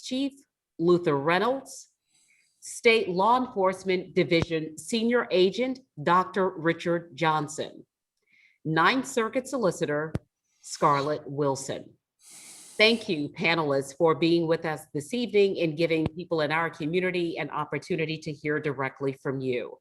Chief Luther Reynolds, State Law Enforcement Division Senior Agent Dr. Richard Johnson, Ninth Circuit Solicitor Scarlett Wilson. Thank you, panelists, for being with us this evening and giving people in our community an opportunity to hear directly from you.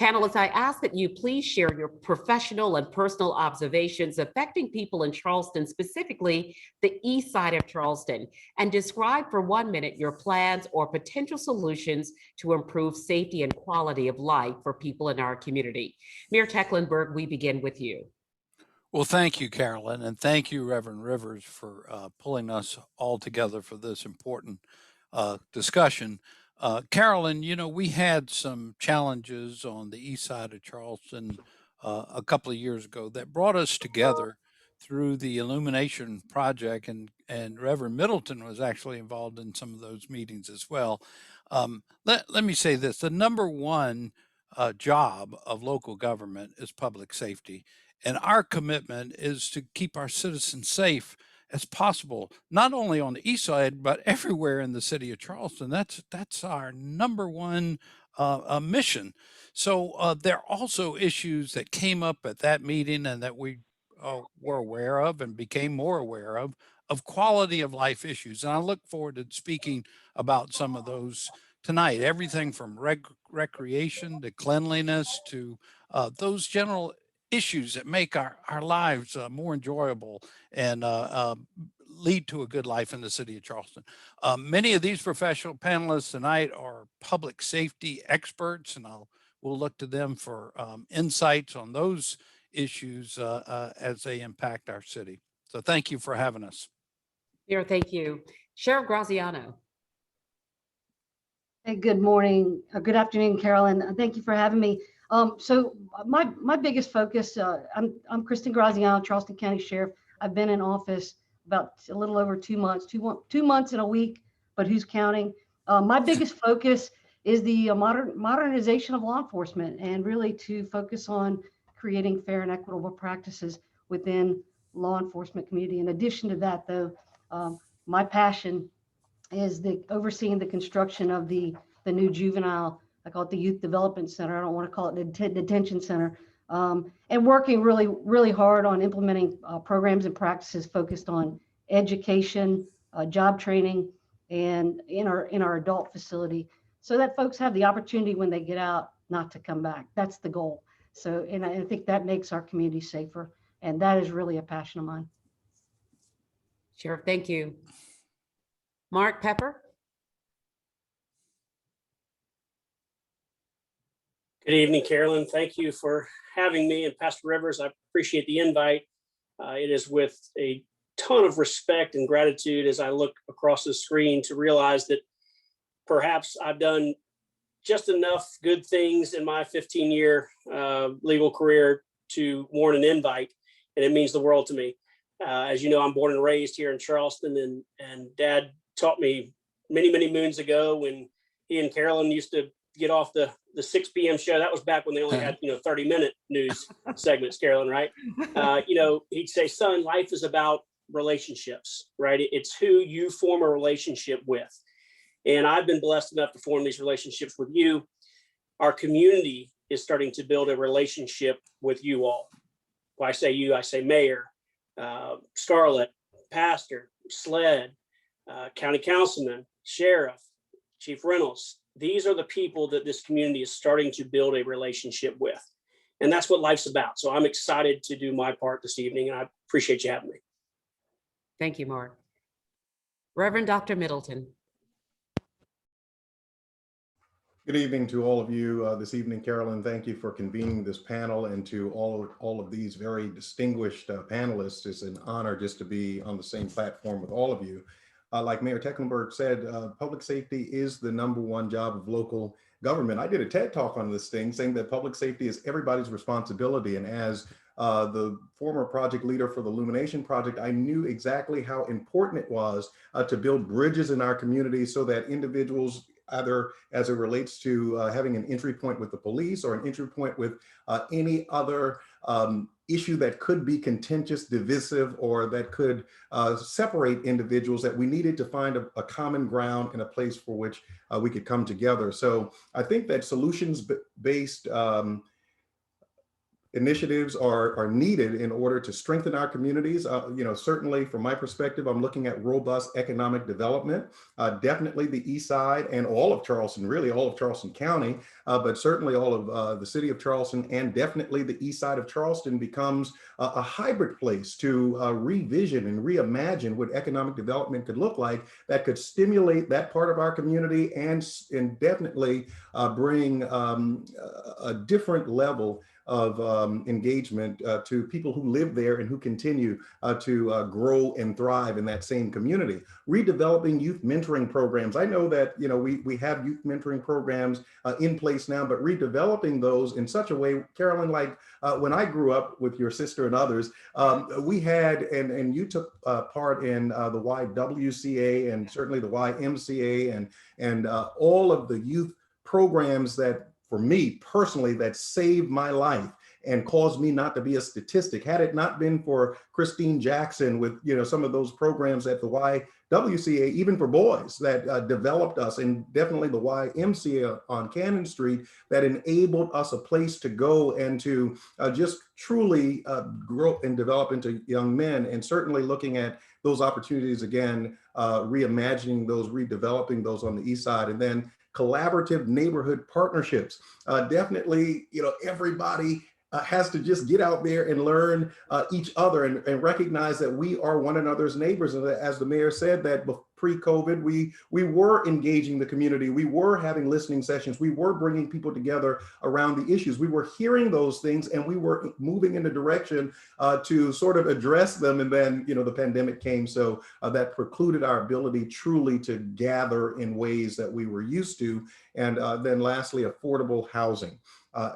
Panelists, I ask that you please share your professional and personal observations affecting people in Charleston, specifically the east side of Charleston, and describe for 1 minute your plans or potential solutions to improve safety and quality of life for people in our community. Mayor Tecklenburg, we begin with you. Well, thank you, Carolyn, and thank you, Reverend Rivers, for pulling us all together for this important discussion. Carolyn, you know, we had some challenges on the east side of Charleston a couple of years ago that brought us together through the illumination project, and Reverend Middleton was actually involved in some of those meetings as well. Let me say this, the number one job of local government is public safety. And our commitment is to keep our citizens safe as possible, not only on the east side, but everywhere in the city of Charleston. That's our number one mission. So there are also issues that came up at that meeting and that we were aware of and became more aware of quality of life issues. And I look forward to speaking about some of those tonight, everything from recreation to cleanliness to those general issues that make our lives more enjoyable and lead to a good life in the city of Charleston. Many of these professional panelists tonight are public safety experts, and we'll look to them for insights on those issues as they impact our city. So thank you for having us. Mayor, thank you. Sheriff Graziano. Hey, good morning, good afternoon, Carolyn. Thank you for having me. So my biggest focus, I'm Kristen Graziano, Charleston County Sheriff. I've been in office about a little over 2 months, 2 months and a week, but who's counting? My biggest focus is the modernization of law enforcement, and really to focus on creating fair and equitable practices within law enforcement community. In addition to that, though, my passion is overseeing the construction of the new juvenile, I call it the Youth Development Center. I don't want to call it the detention center. And working really hard on implementing programs and practices focused on education, job training, and in our adult facility, so that folks have the opportunity when they get out not to come back. That's the goal. So, and I think that makes our community safer, and that is really a passion of mine. Sheriff, thank you. Mark Pepper. Good evening, Carolyn. Thank you for having me, and Pastor Rivers, I appreciate the invite. It is with a ton of respect and gratitude as I look across the screen to realize that perhaps I've done just enough good things in my 15-year legal career to warrant an invite, and it means the world to me. As you know, I'm born and raised here in Charleston, and Dad taught me many moons ago when he and Carolyn used to get off the 6 p.m. show. That was back when they only had 30-minute news segments, Carolyn, right? He'd say, son, life is about relationships, right? It's who you form a relationship with. And I've been blessed enough to form these relationships with you. Our community is starting to build a relationship with you all. When I say you, I say Mayor, Scarlett, Pastor, SLED, County Councilman, Sheriff, Chief Reynolds. These are the people that this community is starting to build a relationship with. And that's what life's about. So I'm excited to do my part this evening, and I appreciate you having me. Thank you, Mark. Reverend Dr. Middleton. Good evening to all of you this evening, Carolyn. Thank you for convening this panel, and to all of these very distinguished panelists. It's an honor just to be on the same platform with all of you. Like Mayor Tecklenburg said, public safety is the #1 job of local government. I did a TED talk on this thing saying that public safety is everybody's responsibility. And as the former project leader for the Illumination Project, I knew exactly how important it was to build bridges in our community so that individuals, either as it relates to having an entry point with the police or an entry point with any other issue that could be contentious, divisive, or that could separate individuals, that we needed to find a common ground and a place for which we could come together. So I think that solutions-based initiatives are needed in order to strengthen our communities. Certainly from my perspective, I'm looking at robust economic development, definitely the East Side and all of Charleston, really all of Charleston County, but certainly all of the city of Charleston, and definitely the East Side of Charleston becomes a hybrid place to revision and reimagine what economic development could look like, that could stimulate that part of our community and definitely bring a different level of engagement to people who live there and who continue to grow and thrive in that same community. Redeveloping youth mentoring programs. I know that we have youth mentoring programs in place now, but redeveloping those in such a way, Carolyn, like when I grew up with your sister and others, we had, and you took part in the YWCA and certainly the YMCA and all of the youth programs that, for me personally, that saved my life and caused me not to be a statistic. Had it not been for Christine Jackson with some of those programs at the YWCA, even for boys, that developed us, and definitely the YMCA on Cannon Street, that enabled us a place to go and to just truly grow and develop into young men. And certainly looking at those opportunities again, reimagining those, redeveloping those on the East Side, and then collaborative neighborhood partnerships. Definitely, everybody has to just get out there and learn each other and recognize that we are one another's neighbors. And as the mayor said, that pre-COVID, we were engaging the community. We were having listening sessions. We were bringing people together around the issues. We were hearing those things, and we were moving in the direction to sort of address them. And then, the pandemic came. So that precluded our ability truly to gather in ways that we were used to. And then lastly, affordable housing.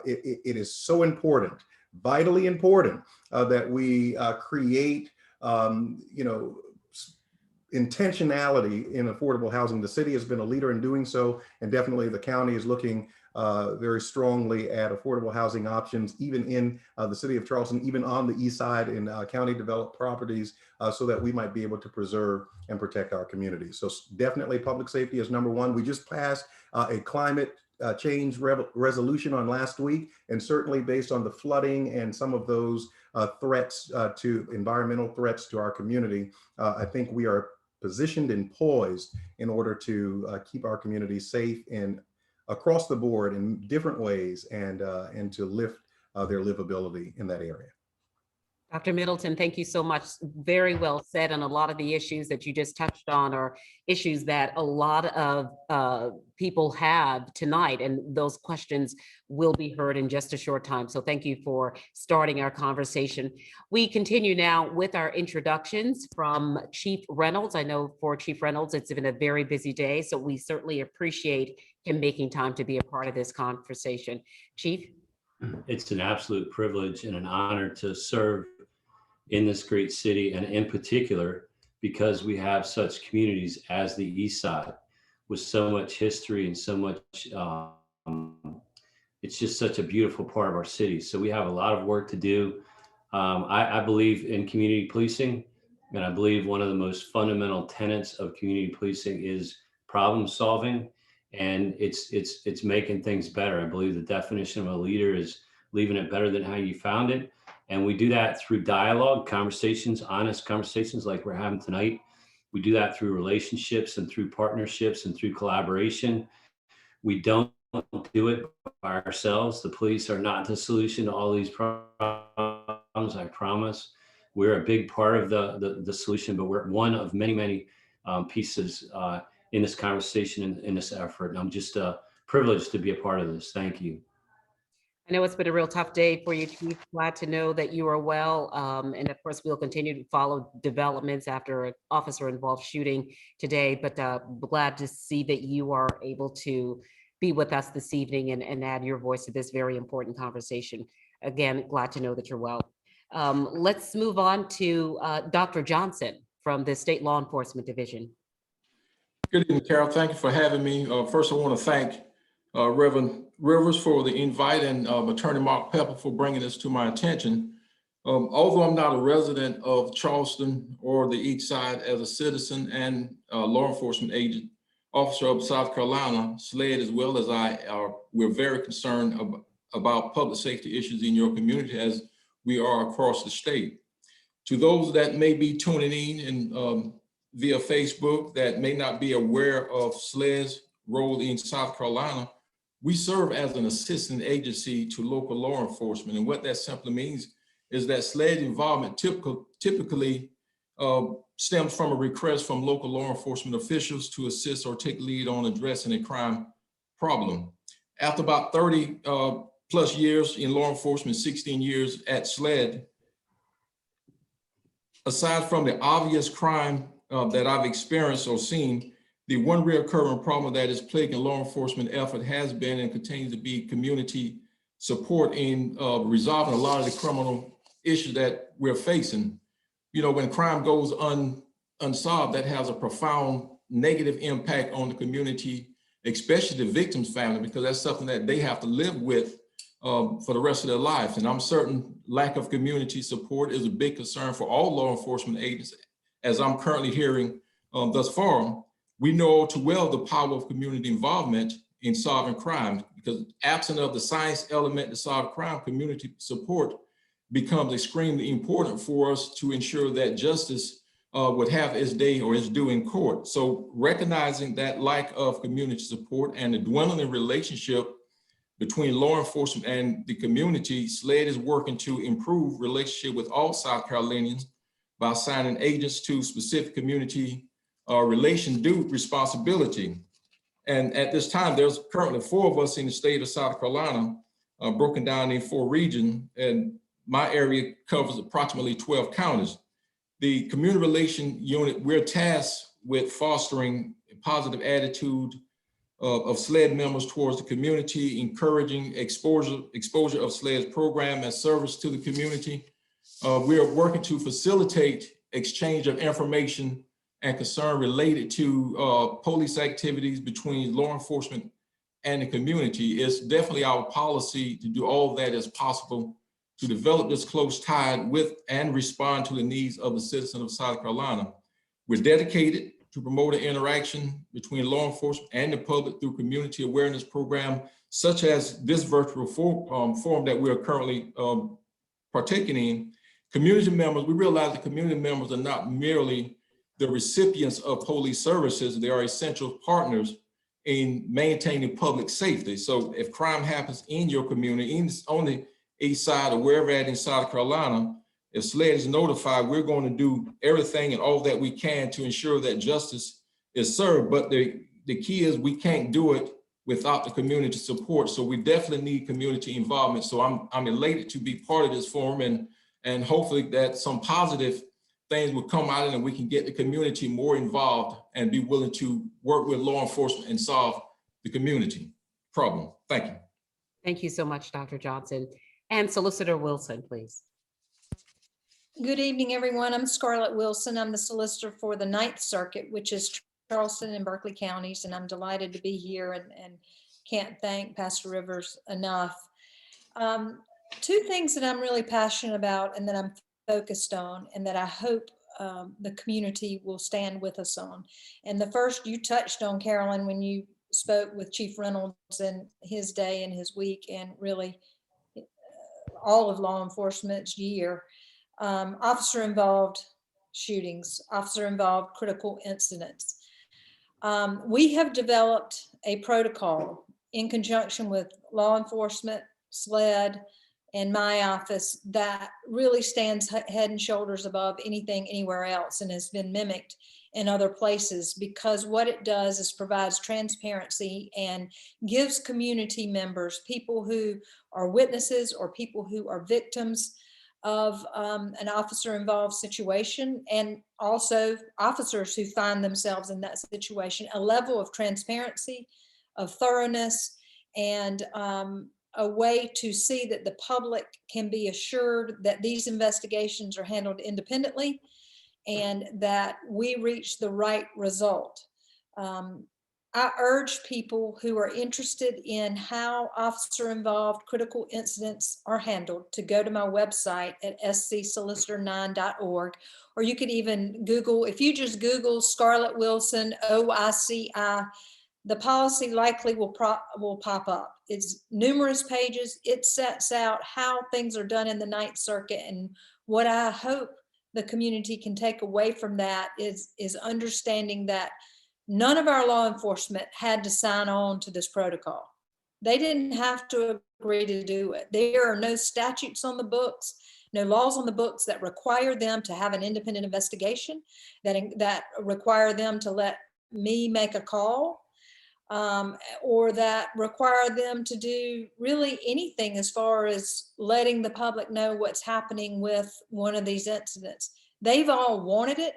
It is so important, vitally important, that we create, intentionality in affordable housing. The city has been a leader in doing so, and definitely the county is looking very strongly at affordable housing options, even in the city of Charleston, even on the East Side in county developed properties, so that we might be able to preserve and protect our communities. So definitely public safety is number one. We just passed a climate change resolution on last week, and certainly based on the flooding and some of those threats to environmental threats to our community, I think we are positioned and poised in order to keep our community safe and across the board in different ways, and to lift their livability in that area. Dr. Middleton, thank you so much. Very well said. And a lot of the issues that you just touched on are issues that a lot of people have tonight, and those questions will be heard in just a short time. So thank you for starting our conversation. We continue now with our introductions from Chief Reynolds. I know for Chief Reynolds, it's been a very busy day, so we certainly appreciate him making time to be a part of this conversation. Chief? It's an absolute privilege and an honor to serve in this great city, and in particular, because we have such communities as the East Side with so much history and so much, it's just such a beautiful part of our city. So we have a lot of work to do. I believe in community policing, and I believe one of the most fundamental tenets of community policing is problem solving, and it's making things better. I believe the definition of a leader is leaving it better than how you found it. And we do that through dialogue, conversations, honest conversations like we're having tonight. We do that through relationships and through partnerships and through collaboration. We don't do it by ourselves. The police are not the solution to all these problems, I promise. We're a big part of the solution, but we're one of many, many pieces in this conversation, in this effort. And I'm just privileged to be a part of this. Thank you. I know it's been a real tough day for you, Chief. Glad to know that you are well. And of course, we'll continue to follow developments after an officer-involved shooting today, but glad to see that you are able to be with us this evening and add your voice to this very important conversation. Again, glad to know that you're well. Let's move on to Dr. Johnson from the State Law Enforcement Division. Good evening, Carol. Thank you for having me. First, I want to thank Reverend Rivers for the invite, and Attorney Mark Pepper for bringing this to my attention. Although I'm not a resident of Charleston or the East Side, as a citizen and law enforcement agent, officer of South Carolina, SLED, as well as we're very concerned about public safety issues in your community as we are across the state. To those that may be tuning in and via Facebook that may not be aware of SLED's role in South Carolina, we serve as an assistant agency to local law enforcement. And what that simply means is that SLED involvement typically stems from a request from local law enforcement officials to assist or take lead on addressing a crime problem. After about 30 plus years in law enforcement, 16 years at SLED, aside from the obvious crime that I've experienced or seen, the one recurring problem that is plaguing law enforcement effort has been and continues to be community support in resolving a lot of the criminal issues that we're facing. You know, when crime goes unsolved, that has a profound negative impact on the community, especially the victim's family, because that's something that they have to live with for the rest of their life. And I'm certain lack of community support is a big concern for all law enforcement agents, as I'm currently hearing thus far. We know all too well the power of community involvement in solving crime, because absent of the science element to solve crime, community support becomes extremely important for us to ensure that justice would have its day or its due in court. So recognizing that lack of community support and the dwindling relationship between law enforcement and the community, SLED is working to improve relationship with all South Carolinians by assigning agents to specific community relation due responsibility. And at this time, there's currently 4 of us in the state of South Carolina, broken down in 4 regions, and my area covers approximately 12 counties. The community relation unit, we're tasked with fostering a positive attitude of SLED members towards the community, encouraging exposure of SLED's program and service to the community. We are working to facilitate exchange of information and concern related to police activities between law enforcement and the community. It's definitely our policy to do all that as possible to develop this close tie with and respond to the needs of the citizens of South Carolina. We're dedicated to promote interaction between law enforcement and the public through community awareness program, such as this virtual forum that we are currently partaking in. Community members, we realize that community members are not merely the recipients of police services, they are essential partners in maintaining public safety. So if crime happens in your community, on the East Side or wherever at in South Carolina, if SLED is notified, we're going to do everything and all that we can to ensure that justice is served. But the key is we can't do it without the community support. So we definitely need community involvement. So I'm elated to be part of this forum, and hopefully that some positive things will come out of it and we can get the community more involved and be willing to work with law enforcement and solve the community problem. Thank you. Thank you so much, Dr. Johnson. And Solicitor Wilson, please. Good evening, everyone. I'm Scarlett Wilson. I'm the solicitor for the Ninth Circuit, which is Charleston and Berkeley counties, and I'm delighted to be here and can't thank Pastor Rivers enough. 2 things that I'm really passionate about and that I'm focused on and that I hope the community will stand with us on. And the first you touched on, Carolyn, when you spoke with Chief Reynolds and his day and his week and really all of law enforcement's year. Officer involved shootings, officer involved critical incidents. We have developed a protocol in conjunction with law enforcement, SLED, and my office that really stands head and shoulders above anything anywhere else and has been mimicked in other places, because what it does is provides transparency and gives community members, people who are witnesses or people who are victims of an officer involved situation, and also officers who find themselves in that situation, a level of transparency, of thoroughness, and a way to see that the public can be assured that these investigations are handled independently and that we reach the right result. I urge people who are interested in how officer-involved critical incidents are handled to go to my website at scsolicitor9.org, or you could even Google, if you just Google Scarlett Wilson, OICI, the policy likely will pop up. It's numerous pages. It sets out how things are done in the Ninth Circuit, and what I hope the community can take away from that is understanding that none of our law enforcement had to sign on to this protocol. They didn't have to agree to do it. There are no statutes on the books, no laws on the books that require them to have an independent investigation, that require them to let me make a call, or that require them to do really anything as far as letting the public know what's happening with one of these incidents. They've all wanted it.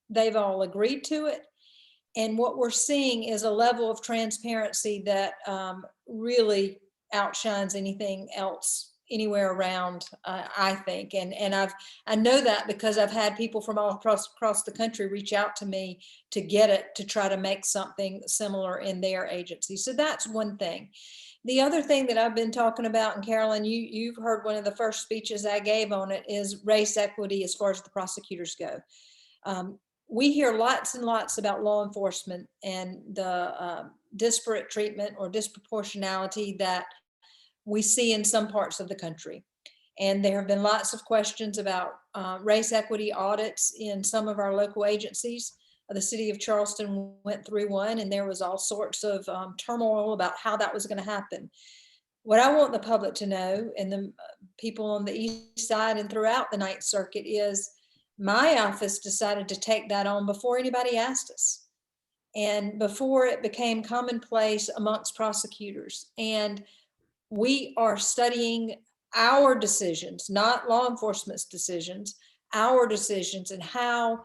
They've all agreed to it. And what we're seeing is a level of transparency that really outshines anything else anywhere around, I think. And I know that because I've had people from all across the country reach out to me to get it, to try to make something similar in their agency. So that's one thing. The other thing that I've been talking about, and Carolyn, you've heard one of the first speeches I gave on it, is race equity as far as the prosecutors go. We hear lots and lots about law enforcement and the disparate treatment or disproportionality that we see in some parts of the country. And there have been lots of questions about race equity audits in some of our local agencies. The city of Charleston went through one, and there was all sorts of turmoil about how that was going to happen. What I want the public to know, and the people on the east side and throughout the Ninth Circuit, is my office decided to take that on before anybody asked us, and before it became commonplace amongst prosecutors. And we are studying our decisions, not law enforcement's decisions, our decisions, and how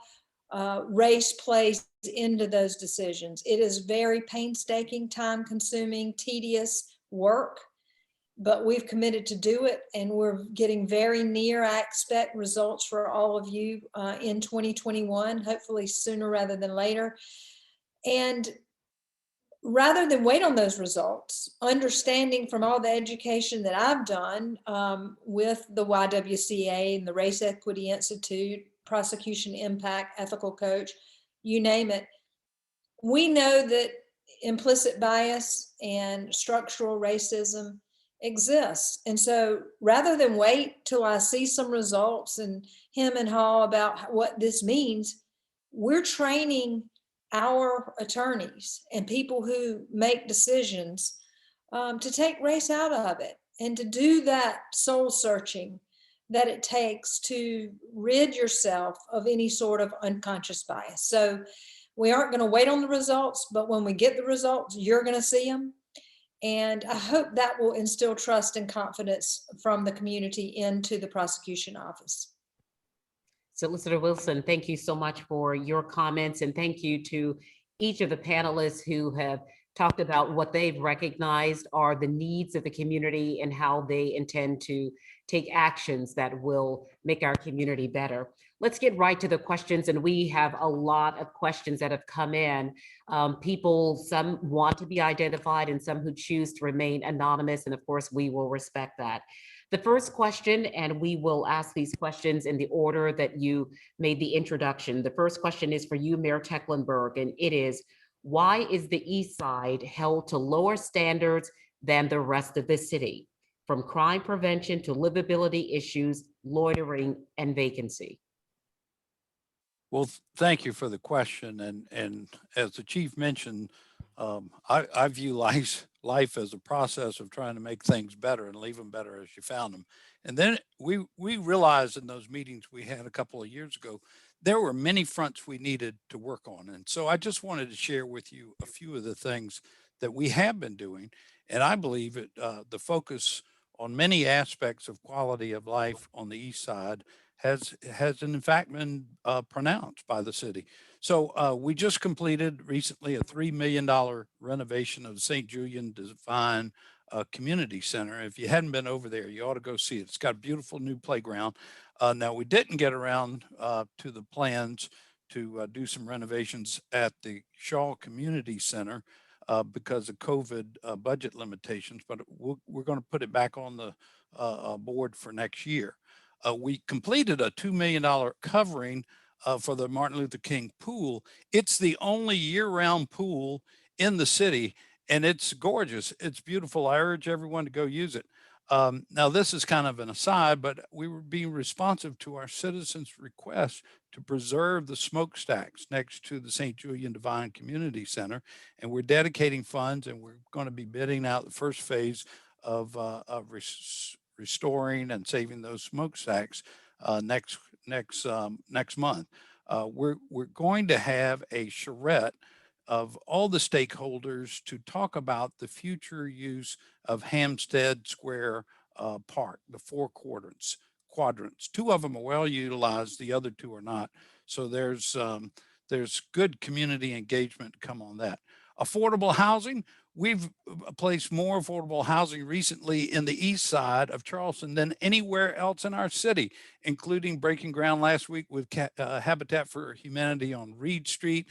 race plays into those decisions. It is very painstaking, time-consuming, tedious work, but we've committed to do it, and we're getting very near. I expect results for all of you in 2021, hopefully sooner rather than later. And rather than wait on those results, understanding from all the education that I've done with the YWCA and the Race Equity Institute, Prosecution Impact, Ethical Coach, you name it, we know that implicit bias and structural racism exists. And so rather than wait till I see some results and hem and haw about what this means, we're training our attorneys and people who make decisions to take race out of it and to do that soul searching that it takes to rid yourself of any sort of unconscious bias. So we aren't going to wait on the results, but when we get the results, you're going to see them. And I hope that will instill trust and confidence from the community into the prosecution office. Solicitor Wilson, thank you so much for your comments, and thank you to each of the panelists who have talked about what they've recognized are the needs of the community and how they intend to take actions that will make our community better. Let's get right to the questions, and we have a lot of questions that have come in. People, some want to be identified and some who choose to remain anonymous, and of course we will respect that. The first question, and we will ask these questions in the order that you made the introduction. The first question is for you, Mayor Tecklenburg, and it is, why is the East Side held to lower standards than the rest of the city, from crime prevention to livability issues, loitering, and vacancy? Well, thank you for the question. And as the chief mentioned, I view life as a process of trying to make things better and leave them better as you found them. And then we realized in those meetings we had a couple of years ago, there were many fronts we needed to work on. And so I just wanted to share with you a few of the things that we have been doing. And I believe the focus on many aspects of quality of life on the East Side has in fact been pronounced by the city. So we just completed recently a $3 million renovation of the St. Julian Divine Community Center. If you hadn't been over there, you ought to go see it. It's got a beautiful new playground. Now, we didn't get around to the plans to do some renovations at the Shaw Community Center. because of COVID budget limitations, but we're going to put it back on the board for next year. We completed a $2 million covering for the Martin Luther King pool. It's the only year-round pool in the city, and it's gorgeous. It's beautiful. I urge everyone to go use it. Now, this is kind of an aside, but we were being responsive to our citizens' request to preserve the smokestacks next to the St. Julian Divine Community Center. And we're dedicating funds, and we're going to be bidding out the first phase of restoring and saving those smokestacks next month. We're going to have a charrette of all the stakeholders to talk about the future use of Hampstead Square Park, the four quadrants. Two of them are well utilized, the other two are not. So there's good community engagement to come on that. Affordable housing, we've placed more affordable housing recently in the east side of Charleston than anywhere else in our city, including breaking ground last week with Habitat for Humanity on Reed Street,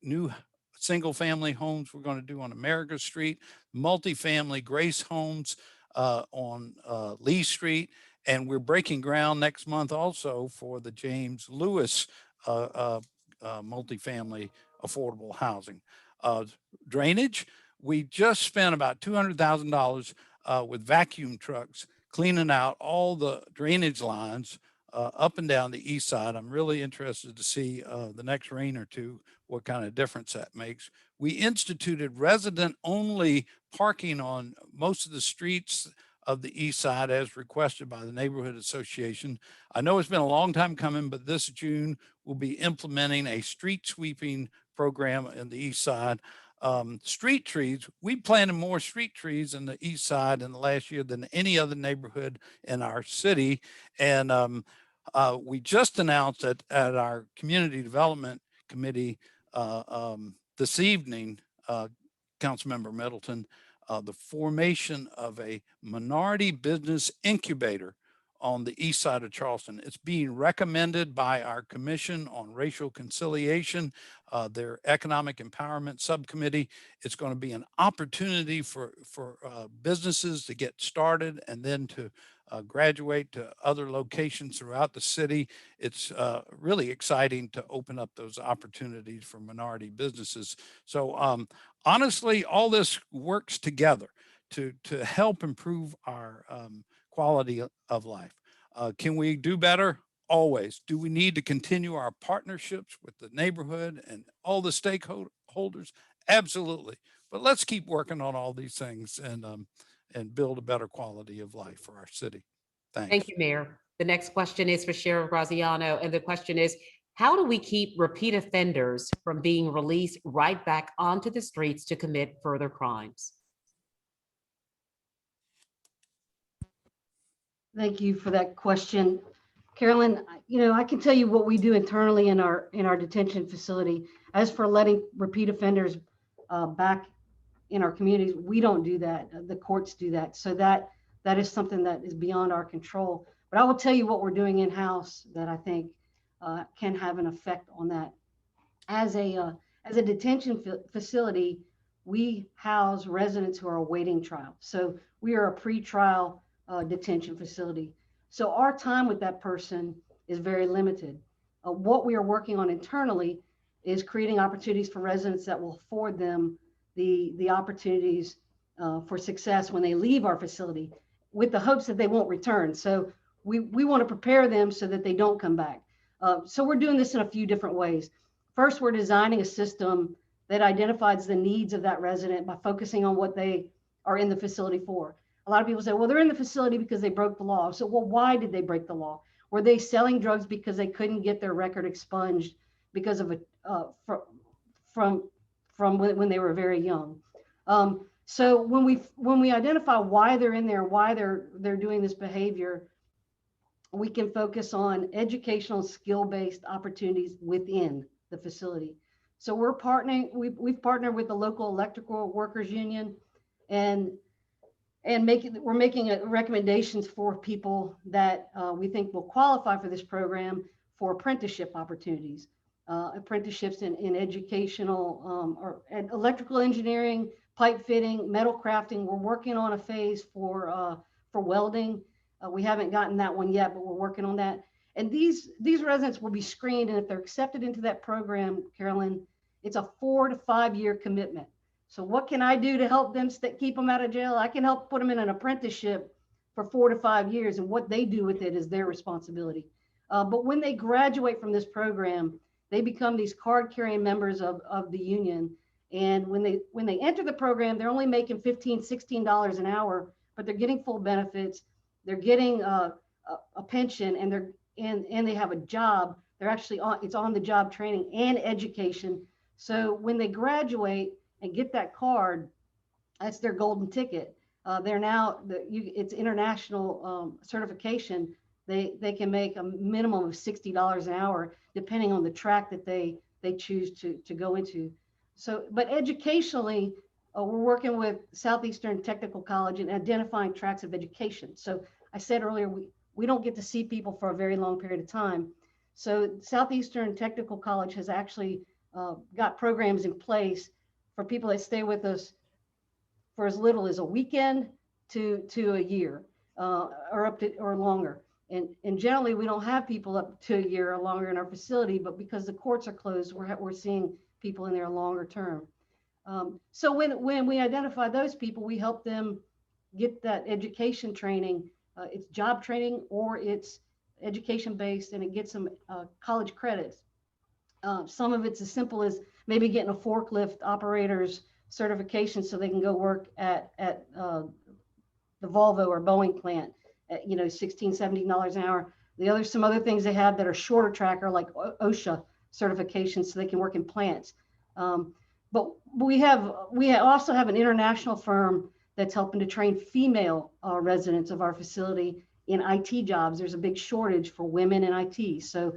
new single family homes we're going to do on America Street, multifamily Grace homes on Lee Street, and we're breaking ground next month also for the James Lewis multifamily affordable housing. Drainage, we just spent about $200,000 with vacuum trucks cleaning out all the drainage lines up and down the east side. I'm really interested to see the next rain or two, what kind of difference that makes. We instituted resident-only parking on most of the streets of the east side as requested by the neighborhood association. I know it's been a long time coming, but this June we'll be implementing a street sweeping program in the east side. Street trees, we planted more street trees in the east side in the last year than any other neighborhood in our city. And we just announced at our community development committee this evening, Councilmember Middleton, the formation of a minority business incubator on the east side of Charleston. It's being recommended by our Commission on Racial Conciliation, their Economic Empowerment Subcommittee. It's going to be an opportunity for businesses to get started and then to graduate to other locations throughout the city. It's really exciting to open up those opportunities for minority businesses. So honestly, all this works together to help improve our quality of life. Can we do better? Always. Do we need to continue our partnerships with the neighborhood and all the stakeholders? Absolutely. But let's keep working on all these things and build a better quality of life for our city. Thanks. Thank you, Mayor. The next question is for Sheriff Graziano, and the question is, how do we keep repeat offenders from being released right back onto the streets to commit further crimes? Thank you for that question, Carolyn. I can tell you what we do internally in our detention facility. As for letting repeat offenders back in our communities, we don't do that. The courts do that. So that is something that is beyond our control. But I will tell you what we're doing in-house that I think can have an effect on that. As a detention facility, we house residents who are awaiting trial. So we are a pre-trial detention facility. So our time with that person is very limited. What we are working on internally is creating opportunities for residents that will afford them the opportunities for success when they leave our facility, with the hopes that they won't return. So we want to prepare them so that they don't come back. So we're doing this in a few different ways. First, we're designing a system that identifies the needs of that resident by focusing on what they are in the facility for. A lot of people say, well, they're in the facility because they broke the law. So, well, why did they break the law? Were they selling drugs because they couldn't get their record expunged because of from when they were very young? So when we identify why they're in there, why they're doing this behavior, we can focus on educational skill-based opportunities within the facility. So we're partnering. We've partnered with the local electrical workers union, and we're making recommendations for people that we think will qualify for this program for apprenticeship opportunities. apprenticeships in educational and electrical engineering, pipe fitting, metal crafting. We're working on a phase for welding. We haven't gotten that one yet, but we're working on that. And these residents will be screened, and if they're accepted into that program, Carolyn, it's a 4 to 5 year commitment. So what can I do to help them keep them out of jail? I can help put them in an apprenticeship for 4 to 5 years, and what they do with it is their responsibility. But when they graduate from this program, they become these card-carrying members of the union. And when they enter the program, they're only making $15, $16 an hour, but they're getting full benefits. They're getting a pension, and they have a job. They're actually it's on the job training and education. So when they graduate and get that card, that's their golden ticket. They're now it's international certification. They can make a minimum of $60 an hour, depending on the track that they choose to go into. So, but educationally, we're working with Southeastern Technical College and identifying tracks of education. So I said earlier, we don't get to see people for a very long period of time. So Southeastern Technical College has actually got programs in place for people that stay with us for as little as a weekend to a year, or up to or longer. And generally, we don't have people up to a year or longer in our facility, but because the courts are closed, we're seeing people in there longer term. So when we identify those people, we help them get that education training. It's job training or it's education based, and it gets them college credits. Some of it's as simple as maybe getting a forklift operator's certification so they can go work at the Volvo or Boeing plant at, $16, $17 an hour. Some other things they have that are shorter tracker, like OSHA certifications, so they can work in plants. But we also have an international firm that's helping to train female residents of our facility in IT jobs. There's a big shortage for women in IT. So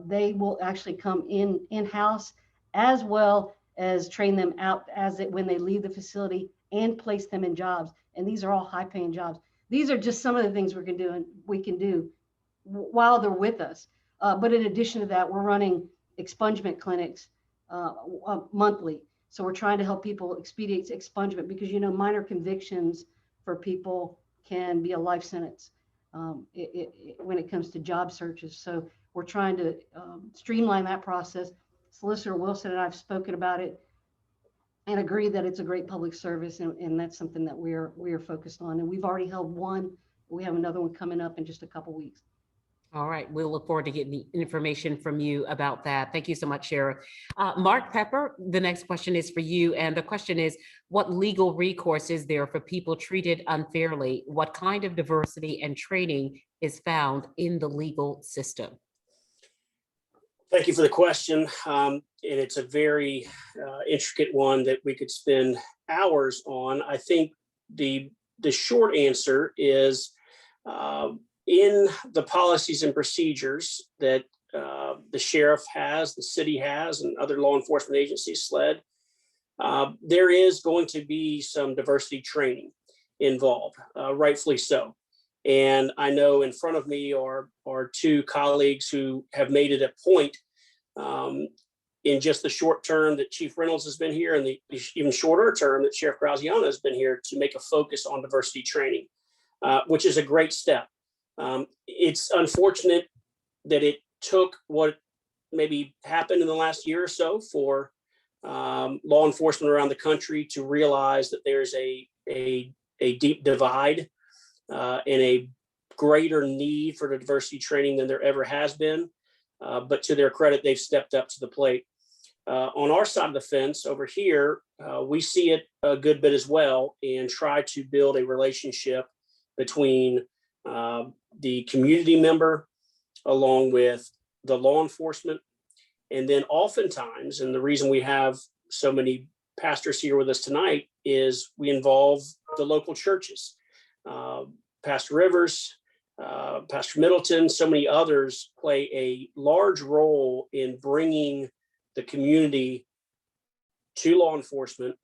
they will actually come in-house, as well as train them out when they leave the facility and place them in jobs. And these are all high-paying jobs. These are just some of the things we can do while they're with us. But in addition to that, we're running expungement clinics monthly. So we're trying to help people expedite expungement, because minor convictions for people can be a life sentence when it comes to job searches. So we're trying to streamline that process. Solicitor Wilson and I have spoken about it and agree that it's a great public service, and that's something that we are focused on. And we've already held one. We have another one coming up in just a couple weeks. All right, we'll look forward to getting the information from you about that. Thank you so much, Sheriff. Mark Pepper, the next question is for you. And the question is, what legal recourse is there for people treated unfairly? What kind of diversity and training is found in the legal system? Thank you for the question. And it's a very intricate one that we could spend hours on. I think the short answer is in the policies and procedures that the sheriff has, the city has, and other law enforcement agencies, SLED, there is going to be some diversity training involved, rightfully so. And I know in front of me are two colleagues who have made it a point in just the short term that Chief Reynolds has been here, and the even shorter term that Sheriff Graziano has been here, to make a focus on diversity training, which is a great step. It's unfortunate that it took what maybe happened in the last year or so for law enforcement around the country to realize that there's a deep divide and a greater need for the diversity training than there ever has been. But to their credit, they've stepped up to the plate. On our side of the fence over here, we see it a good bit as well, and try to build a relationship between the community member along with the law enforcement. And then oftentimes, and the reason we have so many pastors here with us tonight, is we involve the local churches. Pastor Rivers, Pastor Middleton, so many others play a large role in bringing the community to law enforcement.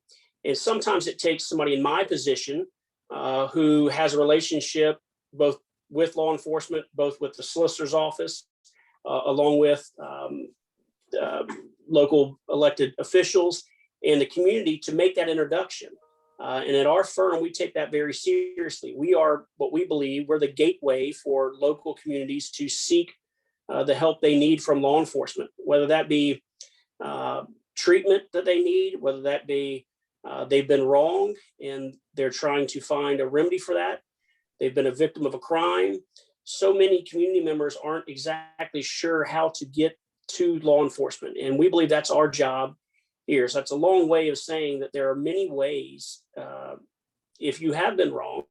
And sometimes it takes somebody in my position who has a relationship both with law enforcement, both with the solicitor's office, along with local elected officials and the community to make that introduction. And at our firm, we take that very seriously. We are what we believe we're the gateway for local communities to seek the help they need from law enforcement, whether that be treatment that they need, whether that be they've been wronged and they're trying to find a remedy for that. They've been a victim of a crime. So many community members aren't exactly sure how to get to law enforcement. And we believe that's our job here. So that's a long way of saying that there are many ways, if you have been wronged,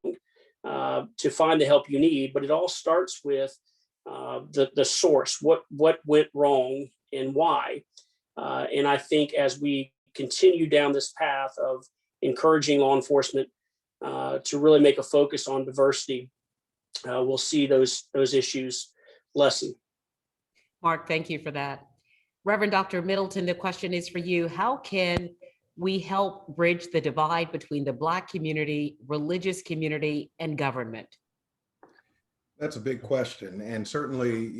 to find the help you need. But it all starts with the source, what went wrong and why. And I think as we continue down this path of encouraging law enforcement to really make a focus on diversity, we'll see those issues lessen. Mark, thank you for that. Reverend Dr. Middleton, the question is for you. How can we help bridge the divide between the Black community, religious community, and government? That's a big question. And certainly,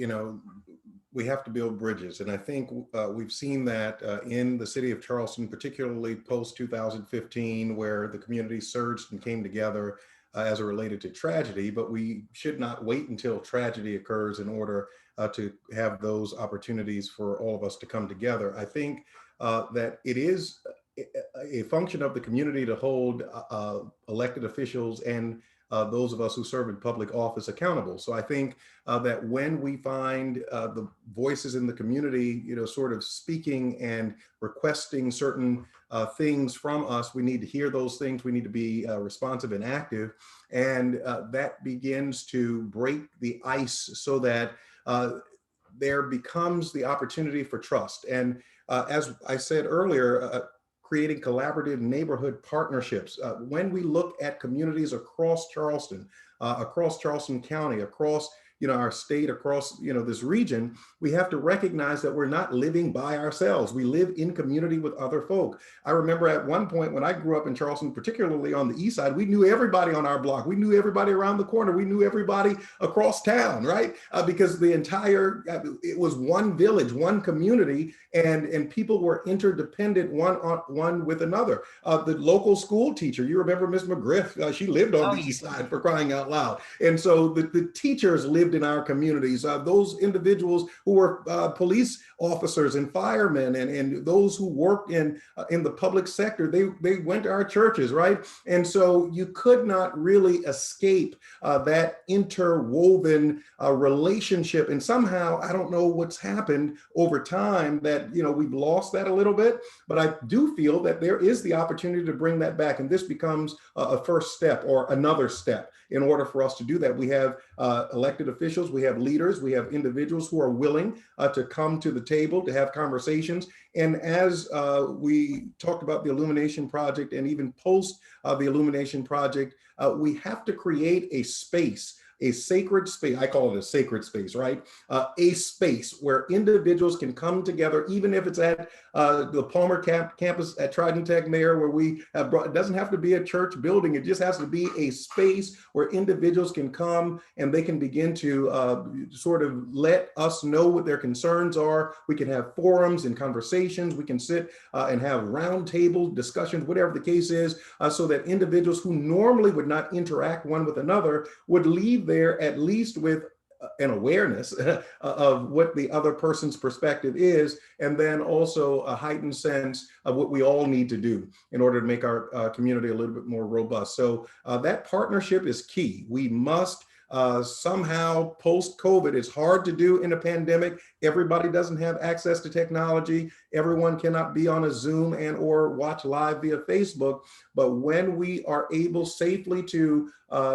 we have to build bridges. And I think we've seen that in the city of Charleston, particularly post 2015, where the community surged and came together as it related to tragedy. But we should not wait until tragedy occurs in order to have those opportunities for all of us to come together. I think that it is a function of the community to hold elected officials and those of us who serve in public office accountable. So I think that when we find the voices in the community, sort of speaking and requesting certain things from us, we need to hear those things. We need to be responsive and active. And that begins to break the ice so that there becomes the opportunity for trust. And as I said earlier, creating collaborative neighborhood partnerships. When we look at communities across Charleston County, across our state, across this region, we have to recognize that we're not living by ourselves. We live in community with other folk. I remember at one point when I grew up in Charleston, particularly on the east side, we knew everybody on our block. We knew everybody around the corner. We knew everybody across town, right? Because it was one village, one community, and people were interdependent one with another. The local school teacher, you remember Miss McGriff, she lived on the east side, for crying out loud. And so the teachers lived in our communities. Those individuals who were police officers and firemen and those who worked in the public sector, they went to our churches, right? And so you could not really escape that interwoven relationship. And somehow, I don't know what's happened over time that, we've lost that a little bit, but I do feel that there is the opportunity to bring that back. And this becomes a first step or another step in order for us to do that. We have elected officials, we have leaders, we have individuals who are willing to come to the table to have conversations. And as we talked about the Illumination Project and even post the Illumination Project, we have to create a space, a sacred space. I call it a sacred space, right? A space where individuals can come together, even if it's at the Palmer campus at Trident Tech Mayor, where we have brought, it doesn't have to be a church building. It just has to be a space where individuals can come and they can begin to sort of let us know what their concerns are. We can have forums and conversations. We can sit and have roundtable discussions, whatever the case is, so that individuals who normally would not interact one with another would leave there at least with an awareness of what the other person's perspective is, and then also a heightened sense of what we all need to do in order to make our community a little bit more robust. So that partnership is key. We must somehow post-COVID, it's hard to do in a pandemic. Everybody doesn't have access to technology. Everyone cannot be on a Zoom and or watch live via Facebook. But when we are able safely to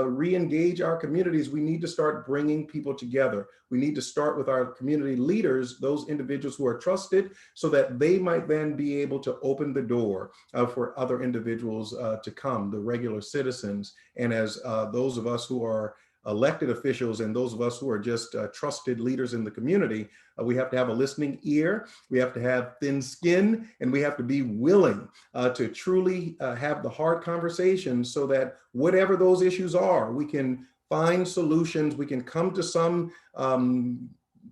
re-engage our communities, we need to start bringing people together. We need to start with our community leaders, those individuals who are trusted, so that they might then be able to open the door for other individuals to come, the regular citizens. And as those of us who are elected officials and those of us who are just trusted leaders in the community, we have to have a listening ear, we have to have thin skin, and we have to be willing to truly have the hard conversations so that whatever those issues are, we can find solutions, we can come to some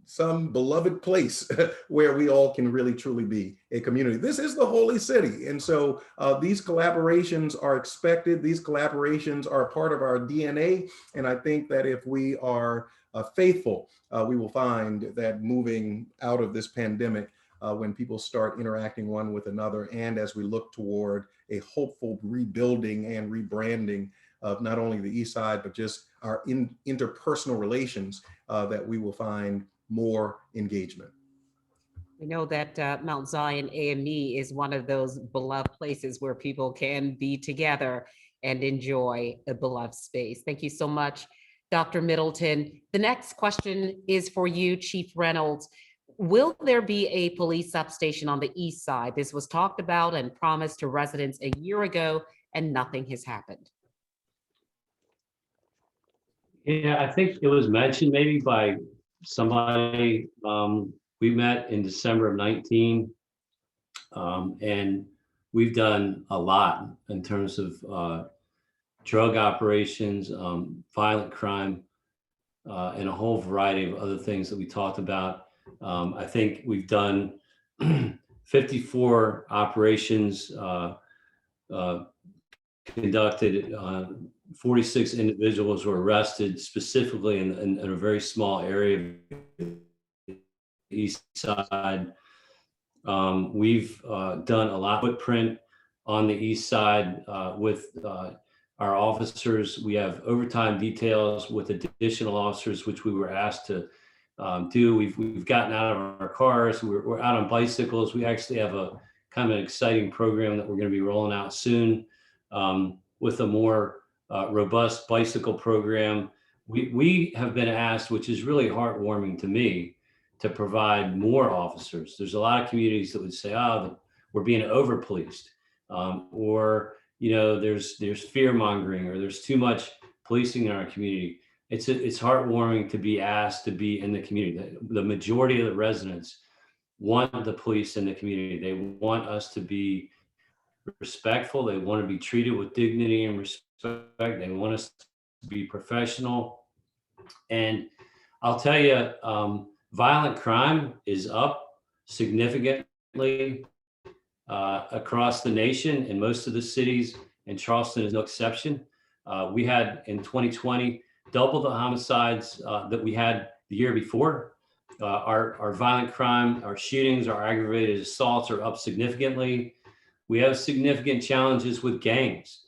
some beloved place where we all can really truly be a community. This is the holy city. And so these collaborations are expected. These collaborations are a part of our DNA. And I think that if we are faithful, we will find that moving out of this pandemic, when people start interacting one with another, and as we look toward a hopeful rebuilding and rebranding of not only the East Side, but just our interpersonal relations, that we will find more engagement. We know that Mount Zion AME is one of those beloved places where people can be together and enjoy a beloved space. Thank you so much, Dr. Middleton. The next question is for you, Chief Reynolds. Will there be a police substation on the East Side? This was talked about and promised to residents a year ago, and nothing has happened. Yeah, I think it was mentioned maybe by somebody. We met in December of 19, and we've done a lot in terms of drug operations, violent crime, and a whole variety of other things that we talked about. I think we've done 54 operations, conducted. 46 individuals were arrested specifically in a very small area of the East Side. We've done a lot of footprint on the East Side with our officers. We have overtime details with additional officers, which we were asked to do. We've gotten out of our cars. We're out on bicycles. We actually have a kind of an exciting program that we're going to be rolling out soon with a more robust bicycle program. We have been asked, which is really heartwarming to me, to provide more officers. There's a lot of communities that would say, "Oh, we're being over-policed," or there's fear mongering, or there's too much policing in our community. It's heartwarming to be asked to be in the community. The majority of the residents want the police in the community. They want us to be respectful. They want to be treated with dignity and respect. They want us to be professional. And I'll tell you, violent crime is up significantly across the nation in most of the cities, and Charleston is no exception. We had in 2020 double the homicides that we had the year before. Our violent crime, our shootings, our aggravated assaults are up significantly. We have significant challenges with gangs.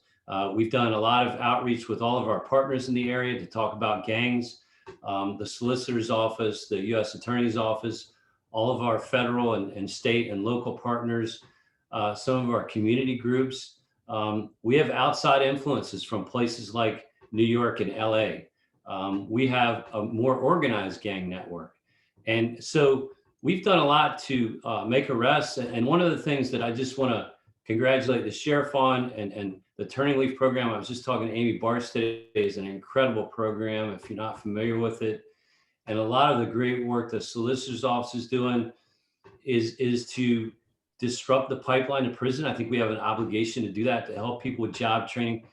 We've done a lot of outreach with all of our partners in the area to talk about gangs. The solicitor's office, the U.S. Attorney's office, all of our federal and state and local partners, some of our community groups. We have outside influences from places like New York and LA. We have a more organized gang network. And so we've done a lot to make arrests. And one of the things that I just want to congratulate the sheriff on and the Turning Leaf program, I was just talking to Amy Barstead, is an incredible program if you're not familiar with it. And a lot of the great work the solicitor's office is doing is to disrupt the pipeline to prison. I think we have an obligation to do that, to help people with job training.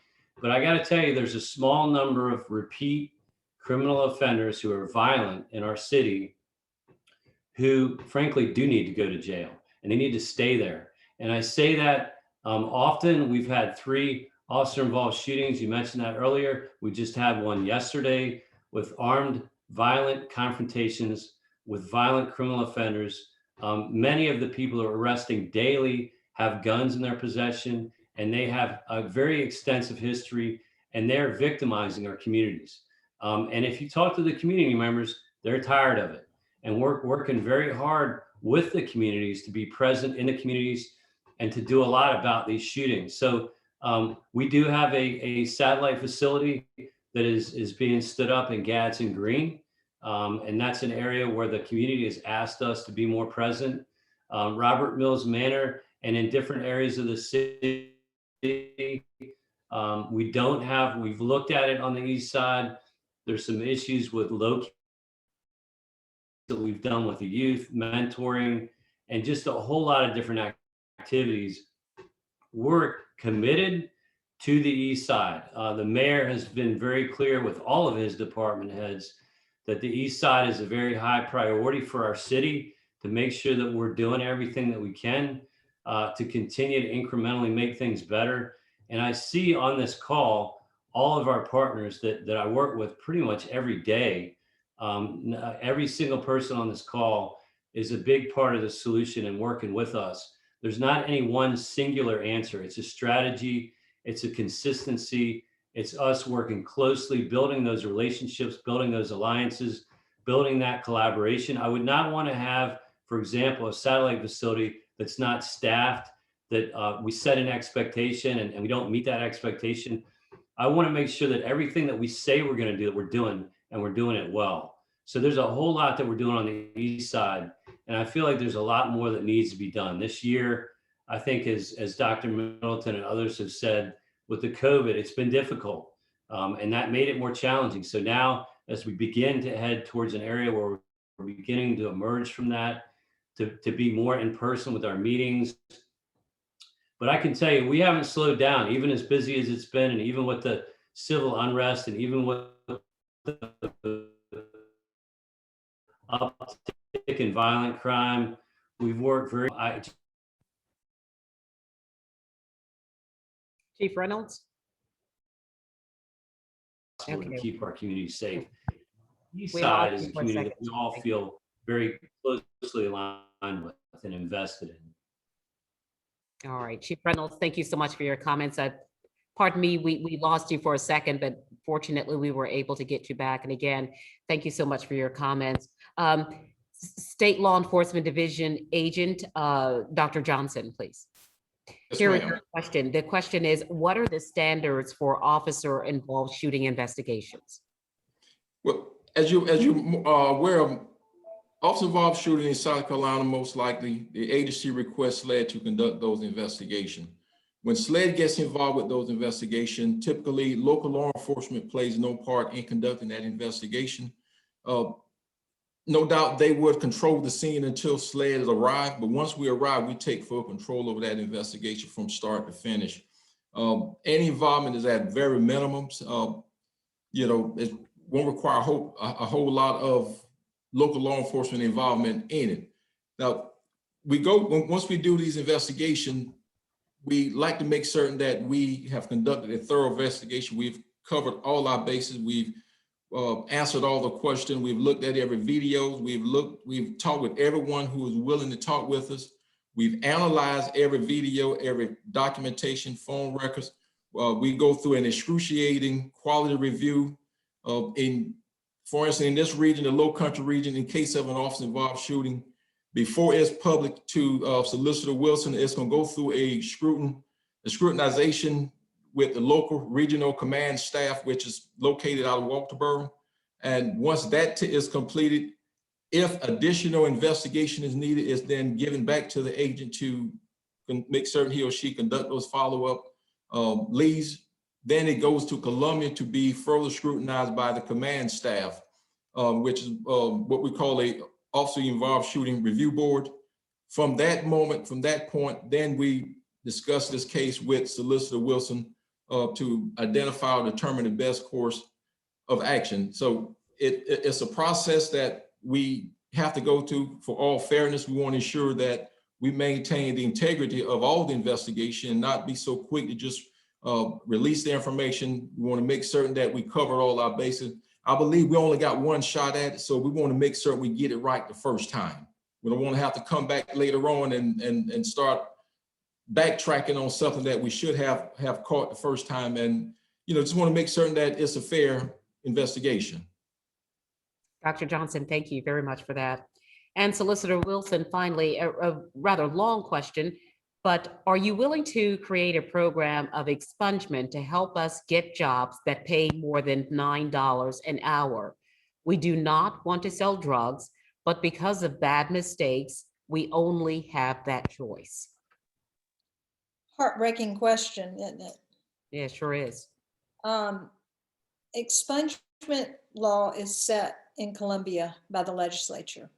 But I got to tell you, there's a small number of repeat criminal offenders who are violent in our city who frankly do need to go to jail, and they need to stay there. And I say that often. We've had 3 officer-involved shootings. You mentioned that earlier. We just had one yesterday with armed violent confrontations with violent criminal offenders. Many of the people who are arresting daily have guns in their possession, and they have a very extensive history, and they're victimizing our communities. And if you talk to the community members, they're tired of it. And we're working very hard with the communities to be present in the communities and to do a lot about these shootings. So we do have a satellite facility that is being stood up in Gadsden Green. And that's an area where the community has asked us to be more present. Robert Mills Manor and in different areas of the city, we've looked at it on the East Side. There's some issues with location that we've done with the youth, mentoring, and just a whole lot of different activities. We're committed to the East Side. The mayor has been very clear with all of his department heads that the East Side is a very high priority for our city, to make sure that we're doing everything that we can to continue to incrementally make things better. And I see on this call all of our partners that I work with pretty much every day. Every single person on this call is a big part of the solution and working with us. There's not any one singular answer. It's a strategy, it's a consistency, it's us working closely, building those relationships, building those alliances, building that collaboration. I would not want to have, for example, a satellite facility that's not staffed, that we set an expectation and we don't meet that expectation. I want to make sure that everything that we say we're going to do, that we're doing, and we're doing it well. So there's a whole lot that we're doing on the East Side. And I feel like there's a lot more that needs to be done this year. I think as Dr. Middleton and others have said, with the COVID, it's been difficult. And that made it more challenging. So now, as we begin to head towards an area where we're beginning to emerge from that, to be more in person with our meetings. But I can tell you, we haven't slowed down, even as busy as it's been, and even with the civil unrest, and even with the uptick in violent crime. We've worked very. Chief Reynolds? To Okay. keep our community safe. East We Side lost is you a for a community that second. we all feel very closely aligned with and invested in. All right, Chief Reynolds, thank you so much for your comments. Pardon me, we lost you for a second, but fortunately we were able to get you back. And again, thank you so much for your comments. State Law Enforcement Division Agent, Dr. Johnson, please. Yes, Here is ma'am. your question. The question is, what are the standards for officer-involved shooting investigations? Well, as you are aware of, officer-involved shooting in South Carolina, most likely the agency requests SLED to conduct those investigations. When SLED gets involved with those investigations, typically local law enforcement plays no part in conducting that investigation. No doubt they would control the scene until SLED arrived, but once we arrive, we take full control over that investigation from start to finish. Any involvement is at very minimums. It won't require a whole lot of local law enforcement involvement in it. Now, once we do these investigations, we like to make certain that we have conducted a thorough investigation. We've covered all our bases. We've answered all the questions. We've looked at every video. We've talked with everyone who is willing to talk with us. We've analyzed every video, every documentation, phone records. We go through an excruciating quality review. For instance, in this region, the Low Country region, in case of an officer-involved shooting, before it's public to Solicitor Wilson, it's going to go through a scrutinization with the local regional command staff, which is located out of Walterboro. And once that is completed, if additional investigation is needed, it's then given back to the agent to make certain he or she conduct those follow-up leads. Then it goes to Columbia to be further scrutinized by the command staff, which is what we call a officer-involved shooting review board. From that point, then we discuss this case with Solicitor Wilson to identify or determine the best course of action. So it's a process that we have to go to for all fairness. We want to ensure that we maintain the integrity of all the investigation and not be so quick to just release the information. We want to make certain that we cover all our bases. I believe we only got one shot at it, so we want to make certain we get it right the first time. We don't want to have to come back later on and start backtracking on something that we should have caught the first time. And just want to make certain that it's a fair investigation. Dr. Johnson, thank you very much for that. And Solicitor Wilson, finally, a rather long question, but are you willing to create a program of expungement to help us get jobs that pay more than $9 an hour? We do not want to sell drugs, but because of bad mistakes, we only have that choice. Heartbreaking question, isn't it? Yeah, it sure is. Expungement law is set in Columbia by the legislature.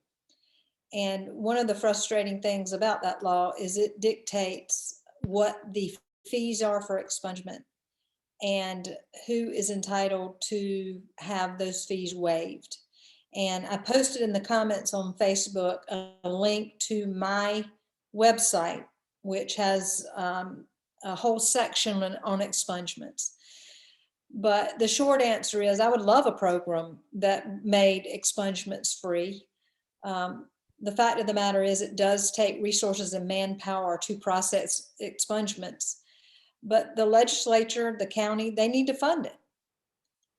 And one of the frustrating things about that law is it dictates what the fees are for expungement and who is entitled to have those fees waived. And I posted in the comments on Facebook a link to my website, which has a whole section on expungements. But the short answer is I would love a program that made expungements free. The fact of the matter is it does take resources and manpower to process expungements, but the legislature, the county, they need to fund it.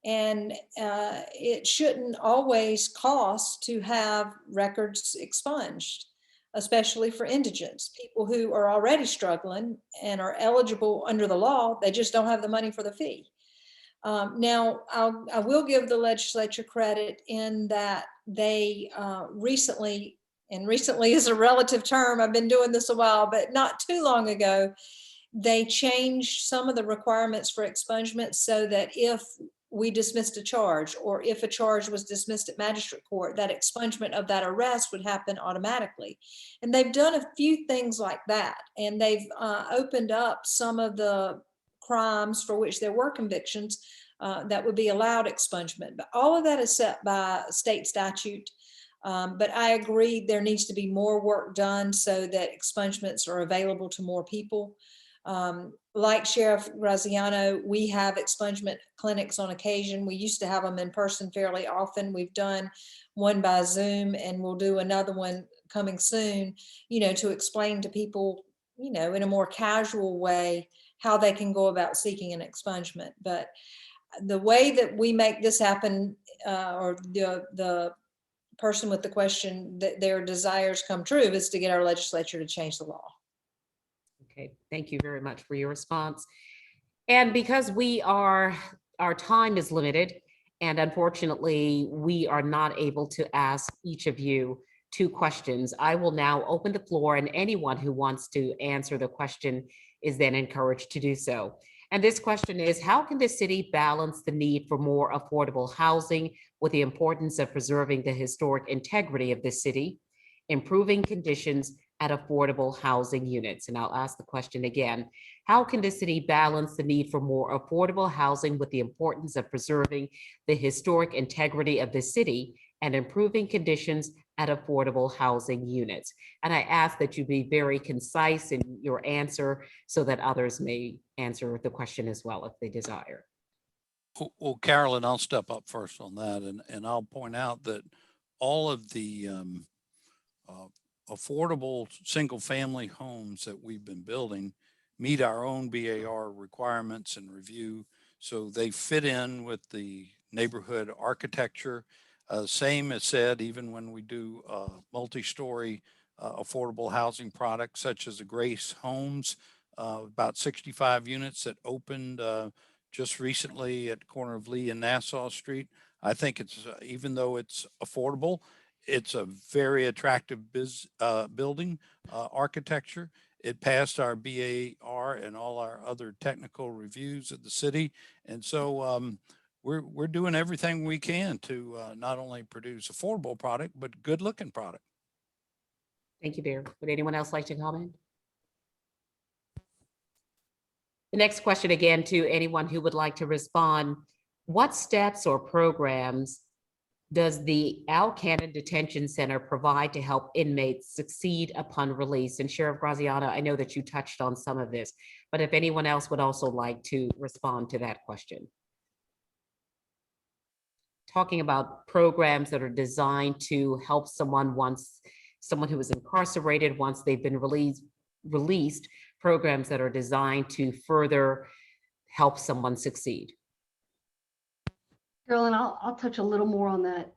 And it shouldn't always cost to have records expunged, especially for indigents, people who are already struggling and are eligible under the law. They just don't have the money for the fee. Now, I will give the legislature credit in that they recently, and recently is a relative term, I've been doing this a while, but not too long ago, they changed some of the requirements for expungement so that if we dismissed a charge, or if a charge was dismissed at magistrate court, that expungement of that arrest would happen automatically. And they've done a few things like that. And they've opened up some of the crimes for which there were convictions that would be allowed expungement. But all of that is set by state statute. But I agree there needs to be more work done so that expungements are available to more people. Like Sheriff Graziano, we have expungement clinics on occasion. We used to have them in person fairly often. We've done one by Zoom, and we'll do another one coming soon, to explain to people, in a more casual way, how they can go about seeking an expungement. But the way that we make this happen, or the person with the question, that their desires come true, is to get our legislature to change the law. Okay, thank you very much for your response. And because our time is limited, and unfortunately, we are not able to ask each of you 2 questions, I will now open the floor, and anyone who wants to answer the question is then encouraged to do so. And this question is, how can the city balance the need for more affordable housing with the importance of preserving the historic integrity of the city, improving conditions at affordable housing units? And I'll ask the question again. How can the city balance the need for more affordable housing with the importance of preserving the historic integrity of the city and improving conditions at affordable housing units? And I ask that you be very concise in your answer so that others may answer the question as well if they desire. Well, Carolyn, I'll step up first on that, and I'll point out that all of the affordable single-family homes that we've been building meet our own BAR requirements and review, so they fit in with the neighborhood architecture. Same as said, even when we do multi-story affordable housing products such as the Grace Homes, about 65 units that opened just recently at the corner of Lee and Nassau Street. I think it's, even though it's affordable, it's a very attractive building architecture. It passed our BAR and all our other technical reviews of the city. And so we're doing everything we can to not only produce affordable product, but good looking product. Thank you, Bear. Would anyone else like to comment? The next question, again, to anyone who would like to respond: what steps or programs does the Al Cannon Detention Center provide to help inmates succeed upon release? And Sheriff Graziano, I know that you touched on some of this, but if anyone else would also like to respond to that question. Talking about programs that are designed to help someone who is incarcerated, once they've been released, programs that are designed to further help someone succeed. Carolyn, I'll touch a little more on that.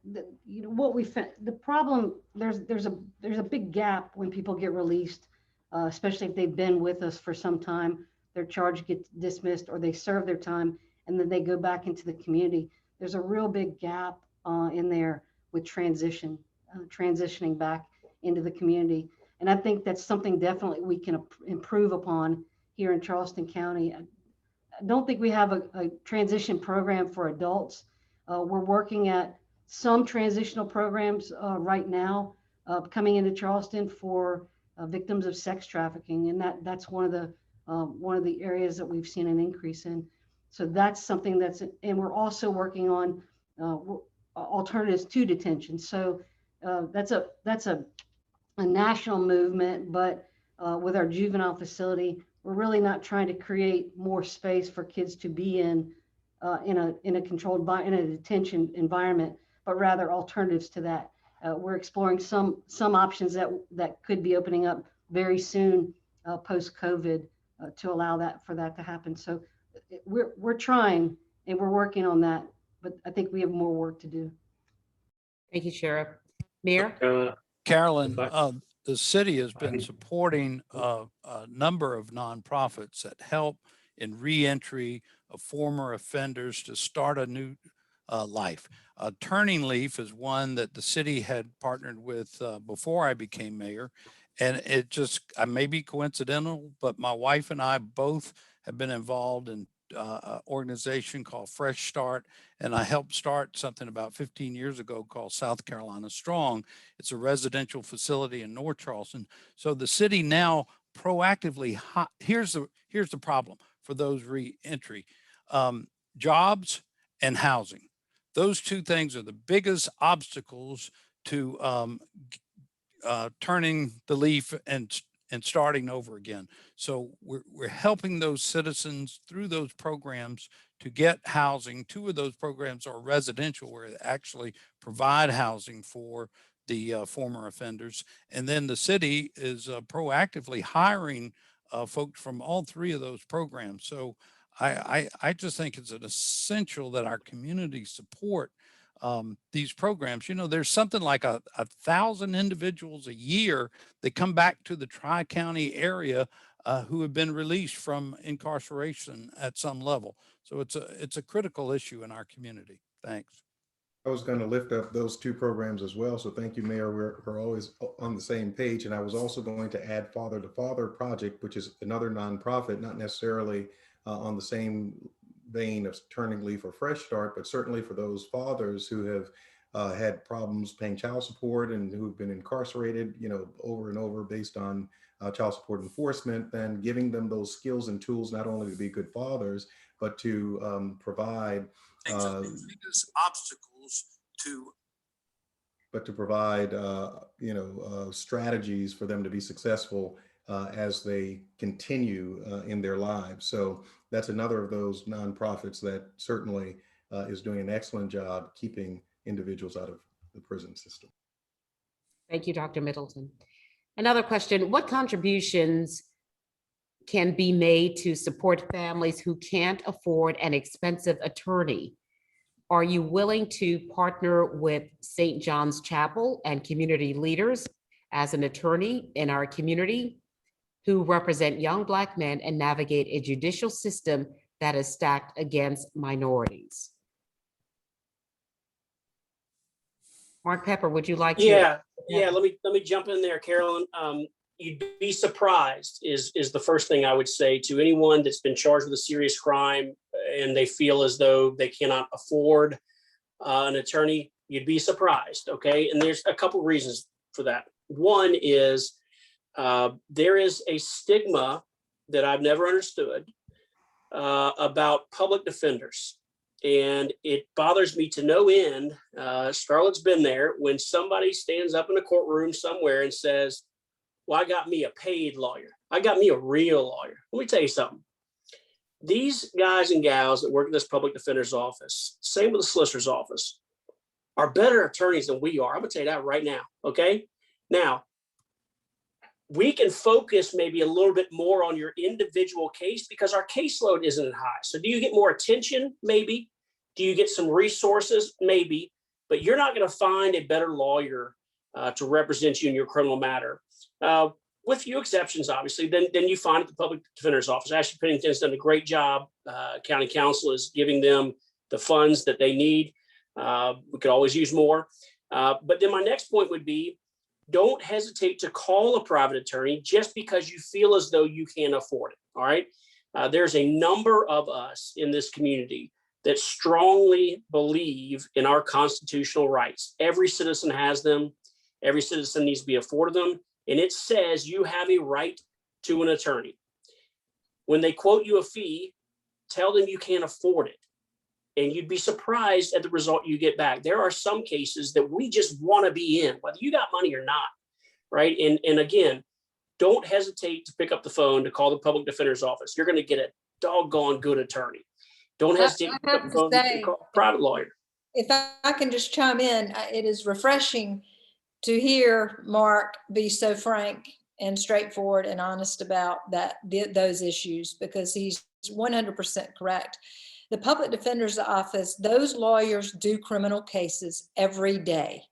What we found, the problem, there's a big gap when people get released, especially if they've been with us for some time. Their charge gets dismissed, or they serve their time and then they go back into the community. There's a real big gap in there with transitioning back into the community. And I think that's something definitely we can improve upon here in Charleston County. I don't think we have a transition program for adults. We're working at some transitional programs right now coming into Charleston for victims of sex trafficking, and that's one of the areas that we've seen an increase in. So that's something and we're also working on alternatives to detention. So that's a national movement, but with our juvenile facility, we're really not trying to create more space for kids to be in a controlled in a detention environment, but rather alternatives to that. We're exploring some options that could be opening up very soon post-COVID to allow for that to happen. So we're trying and we're working on that, but I think we have more work to do. Thank you, Sheriff. Mayor? Carolyn, If I- the city has been supporting a number of nonprofits that help in reentry of former offenders to start a new life. Turning Leaf is one that the city had partnered with before I became mayor. And it just, I may be coincidental, but my wife and I both have been involved in an organization called Fresh Start. And I helped start something about 15 years ago called South Carolina Strong. It's a residential facility in North Charleston. So the city now proactively, here's the problem for those reentry, jobs and housing. Those two things are the biggest obstacles to turning the leaf and starting over again. So we're helping those citizens through those programs to get housing. Two of those programs are residential, where they actually provide housing for the former offenders. And then the city is proactively hiring folks from all three of those programs. So I just think it's an essential that our community support these programs. You know, there's something like 1,000 individuals a year that come back to the Tri-County area who have been released from incarceration at some level. So it's a critical issue in our community. Thanks. I was going to lift up those two programs as well. So thank you, Mayor. We're always on the same page. And I was also going to add Father to Father Project, which is another nonprofit, not necessarily on the same vein of Turning Leaf or Fresh Start, but certainly for those fathers who have had problems paying child support and who've been incarcerated, you know, over and over based on child support enforcement, then giving them those skills and tools, not only to be good fathers, but to provide biggest obstacles to provide strategies for them to be successful as they continue in their lives. So that's another of those nonprofits that certainly is doing an excellent job keeping individuals out of the prison system. Thank you, Dr. Middleton. Another question, what contributions can be made to support families who can't afford an expensive attorney? Are you willing to partner with St. John's Chapel and community leaders as an attorney in our community who represent young Black men and navigate a judicial system that is stacked against minorities? Mark Pepper, would you like to? Yeah. Let me jump in there, Carolyn. You'd be surprised is the first thing I would say to anyone that's been charged with a serious crime and they feel as though they cannot afford an attorney. You'd be surprised, okay? And there's a couple reasons for that. One is there is a stigma that I've never understood about public defenders. And it bothers me to no end. Scarlett's been there when somebody stands up in a courtroom somewhere and says, well, I got me a paid lawyer. I got me a real lawyer. Let me tell you something. These guys and gals that work in this public defender's office, same with the solicitor's office, are better attorneys than we are. I'm gonna tell you that right now, okay? Now, we can focus maybe a little bit more on your individual case because our caseload isn't high. So do you get more attention? Maybe. Do you get some resources? Maybe. But you're not gonna find a better lawyer to represent you in your criminal matter. With few exceptions, obviously, then you find at the public defender's office. Ashley Pennington's done a great job. County council is giving them the funds that they need. We could always use more. But then my next point would be, don't hesitate to call a private attorney just because you feel as though you can't afford it, all right? There's a number of us in this community that strongly believe in our constitutional rights. Every citizen has them. Every citizen needs to be afforded them. And it says you have a right to an attorney. When they quote you a fee, tell them you can't afford it. and you'd be surprised at the result you get back. There are some cases that we just want to be in, whether you got money or not, right? And again, don't hesitate to pick up the phone to call the public defender's office. You're going to get a doggone good attorney. Don't hesitate to pick up the phone to call a private lawyer. If I can just chime in, it is refreshing to hear Mark be so frank and straightforward and honest about those issues, because he's 100% correct. The public defender's office, those lawyers do criminal cases every day.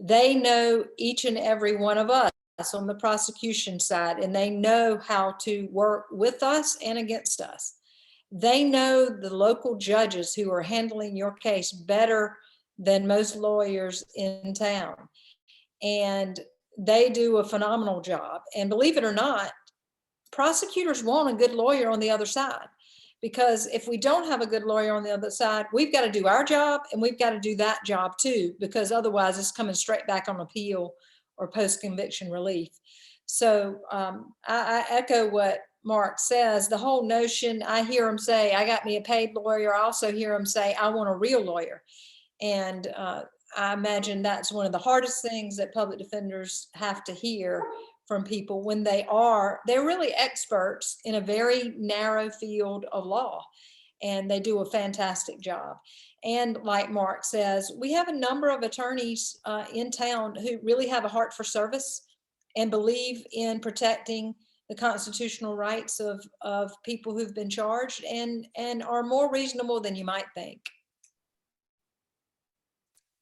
They know each and every one of us on the prosecution side, and they know how to work with us and against us. They know the local judges who are handling your case better than most lawyers in town. And they do a phenomenal job. And believe it or not, prosecutors want a good lawyer on the other side, because if we don't have a good lawyer on the other side, we've got to do our job and we've got to do that job too, because otherwise it's coming straight back on appeal or post-conviction relief. So I echo what Mark says. The whole notion, I hear him say, I got me a paid lawyer. I also hear him say, I want a real lawyer. And I imagine that's one of the hardest things that public defenders have to hear from people when they're really experts in a very narrow field of law, and they do a fantastic job. And like Mark says, we have a number of attorneys in town who really have a heart for service and believe in protecting the constitutional rights of people who've been charged, and are more reasonable than you might think.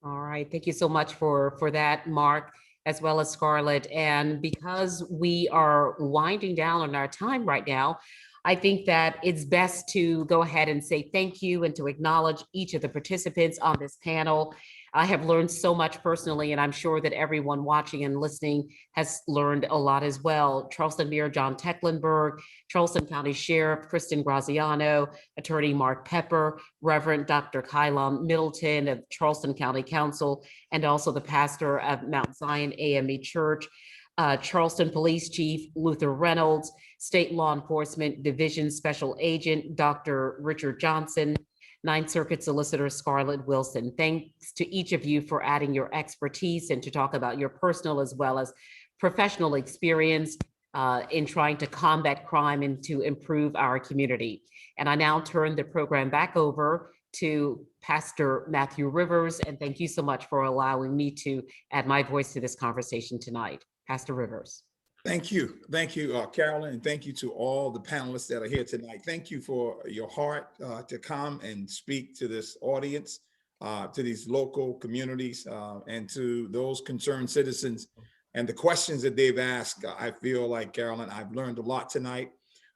All right, thank you so much for that, Mark, as well as Scarlett. And because we are winding down on our time right now, I think that it's best to go ahead and say thank you and to acknowledge each of the participants on this panel. I have learned so much personally, and I'm sure that everyone watching and listening has learned a lot as well. Charleston Mayor John Tecklenburg, Charleston County Sheriff Kristen Graziano, Attorney Mark Pepper, Reverend Dr. Kylam Middleton of Charleston County Council, and also the pastor of Mount Zion AME Church, Charleston Police Chief Luther Reynolds, State Law Enforcement Division Special Agent Dr. Richard Johnson, Ninth Circuit Solicitor Scarlett Wilson. Thanks to each of you for adding your expertise and to talk about your personal as well as professional experience in trying to combat crime and to improve our community. And I now turn the program back over to Pastor Matthew Rivers, and thank you so much for allowing me to add my voice to this conversation tonight. Pastor Rivers. Thank you, Carolyn, and thank you to all the panelists that are here tonight. Thank you for your heart to come and speak to this audience, to these local communities, and to those concerned citizens. And the questions that they've asked, I feel like, Carolyn, I've learned a lot tonight,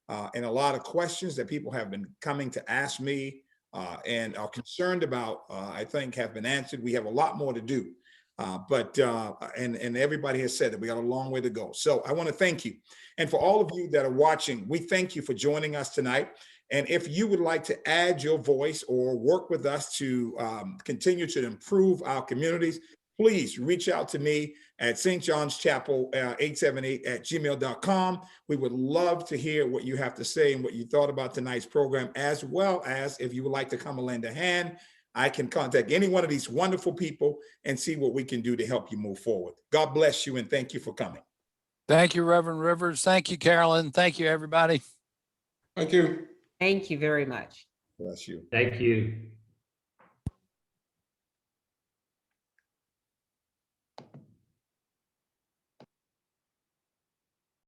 and a lot of questions that people have been coming to ask me and are concerned about, I think have been answered. We have a lot more to do. But everybody has said that we got a long way to go. So I want to thank you. And for all of you that are watching, we thank you for joining us tonight. And if you would like to add your voice or work with us to continue to improve our communities, please reach out to me at St. John's Chapel 878@gmail.com. We would love to hear what you have to say and what you thought about tonight's program, as well as if you would like to come and lend a hand. I can contact any one of these wonderful people and see what we can do to help you move forward. God bless you, and thank you for coming. Thank you, Reverend Rivers. Thank you, Carolyn. Thank you, everybody. Thank you. Thank you very much. Bless you. Thank you.